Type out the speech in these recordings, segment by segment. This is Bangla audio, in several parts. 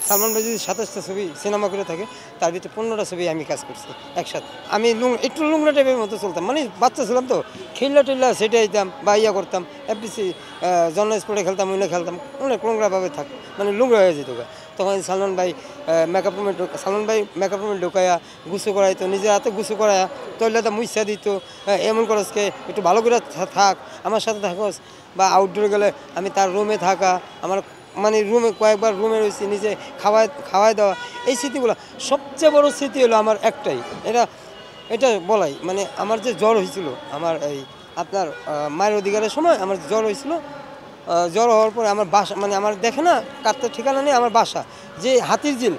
সালমান ভাই যদি 27টা ছবি সিনেমা করে থাকে তার ভিতরে 15টা ছবি আমি কাজ করছি একসাথে। আমি একটু লুংরা টাইপের মতো চলতাম, মানে বাচ্চা ছিলাম তো, খেললা টেল্লা সেটা দিতাম বা ইয়া করতাম, এফডিসি জন্ম স্পোর্টে খেলতাম, উইনে খেলতাম, অনেক লুংরাভাবে থাক, মানে লুংরা হয়ে যেত। তখন সালমান ভাই মেকআপ রুমে ঢুকাইয়া গুছু করাইতো, নিজের হাতে গুছু করাইয়া তৈলাটা মুইসা দিত, এমন করসকে একটু ভালো করে থাক, আমার সাথে থাকস, বা আউটডোরে গেলে আমি তার রুমে থাকা, আমার মানে রুমে কয়েকবার রুমে রয়েছি, নিজে খাওয়াই দেওয়া, এই স্মৃতিগুলো। সবচেয়ে বড় স্মৃতি হলো আমার একটাই, এটা বলাই, মানে আমার যে জ্বর হয়েছিল, আমার এই আপনার মায়ের অধিকারের সময় আমার জ্বর হয়েছিল। জ্বর হওয়ার পরে আমার বাসা, মানে আমার দেখে না কাটতে ঠিকানা নেই, আমার বাসা যে হাতির ঝিল,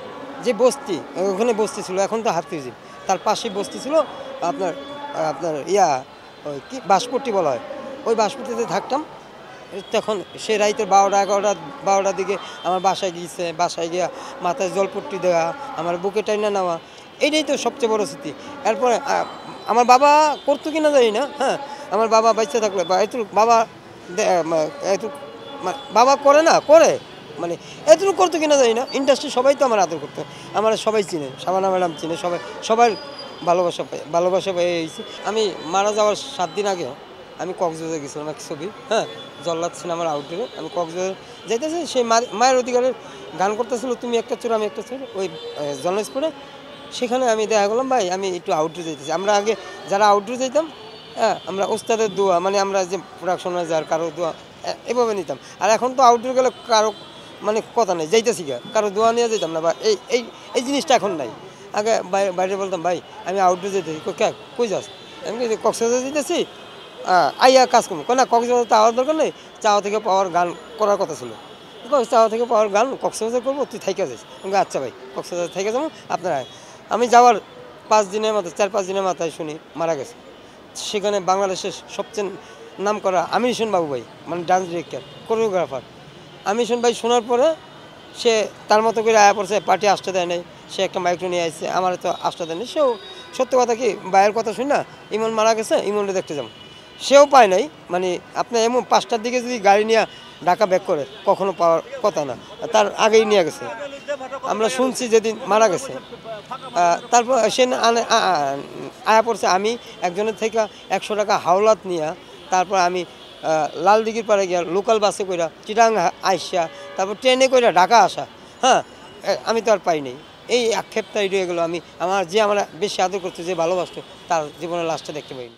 যে বস্তি, ওখানে বস্তি ছিল, এখন তো হাতির ঝিল, তার পাশে বস্তি ছিল আপনার আপনার ওই কি বাঁশপট্টি বলা হয়, ওই বাঁশপট্টিতে থাকতাম। তখন সে রাইতের 12টার দিকে আমার বাসায় গিয়েছে, বাসায় গিয়া মাথায় জলপট্টি দেওয়া, আমার বুকে টাইনা নেওয়া, এইটাই তো সবচেয়ে বড় স্মৃতি। এরপরে আমার বাবা করতো কিনা জানি না, হ্যাঁ, আমার বাবা বাচ্চা থাকলে বা বাবা করে না করে, মানে এতটুকু করতো কিনা জানি না। ইন্ডাস্ট্রি সবাই তো আমার আদর করতো, আমার সবাই চিনে, শাবানা ম্যাডাম চিনে, সবাই ভালোবাসা পেয়েছি। আমি মারা যাওয়ার 7 দিন আগে আমি কক্সবাজার গেছিলাম এক ছবি, হ্যাঁ, জল্লাদ সিনেমার আউটডোরে আমি কক্সবাজার যাইতেছি, সেই মায়ের অধিকারের গান করতেছিল, তুমি একটা চোর আমি একটা চোর, ওই জন্মস্পোর্টে। সেখানে আমি দেখা করলাম, ভাই আমি একটু আউটডোর যাইতেছি। আমরা আগে যারা আউটডোর যাইতাম, হ্যাঁ, আমরা ওস্তাদের দোয়া, মানে আমরা যে প্রোডাকশন ম্যানেজার কারো দোয়া এভাবে নিতাম। আর এখন তো আউটডোর গেলে কারো মানে কথা নেই, যাইতেছি কারো দোয়া নিয়ে যেতাম না, বা এই জিনিসটা এখন নাই। আগে বাইরে বলতাম, ভাই আমি আউটডোর যেতেছি, কই যাস, আমি কক্সবাজার যেতেছি, আইয়া কাজ করবো, না কক্সবাজার তো আওয়ার দরকার নেই, চাওয়া থেকে পাওয়ার গান করার কথা ছিল, চাওয়া থেকে পাওয়ার গান কক্সবাজার করবো, তুই থাইকা যাস। আচ্ছা ভাই, কক্সবাজার থেকে যাবো, আপনারা। আমি যাওয়ার 4-5 দিনের মাথায় শুনি মারা গেছে। সেখানে বাংলাদেশের সবচেয়ে নাম করা আমির হোসেন বাবু ভাই, মানে dance director, choreographer. Amir Hossain ভাই শোনার পরে সে তার মতো করে আয়া পড়ছে, পার্টি আসতে দেয় নাই, সে একটা মাইক্রো নিয়ে আসছে, আমার তো আসতে দেয় নাই। সেও সত্য কথা কি, ভাইয়ের কথা শুনি না, ইমন মারা গেছে, ইমনটা দেখতে যাবো, সেও পায় নাই। মানে আপনার এমন 5টার দিকে যদি গাড়ি নিয়ে ঢাকা ব্যাক করে, কখনো পাওয়ার কথা না, তার আগেই নিয়ে গেছে। আমরা শুনছি যেদিন মারা গেছে, তারপর সে আয়া পড়ছে। আমি একজনের থেকে 100 টাকা হাওলাত নিয়ে, তারপর আমি লাল দিঘির পাড়ে গিয়া লোকাল বাসে কইরা চিটাং আইসা, তারপর ট্রেনে কইরা ঢাকা আসা, হ্যাঁ, আমি তো আর পাই নাই। এই আক্ষেপটাই রয়ে গেলো, আমার বেশি আদর করতো, যে ভালোবাসতো, তার জীবনের লাশটা দেখতে পাইনি।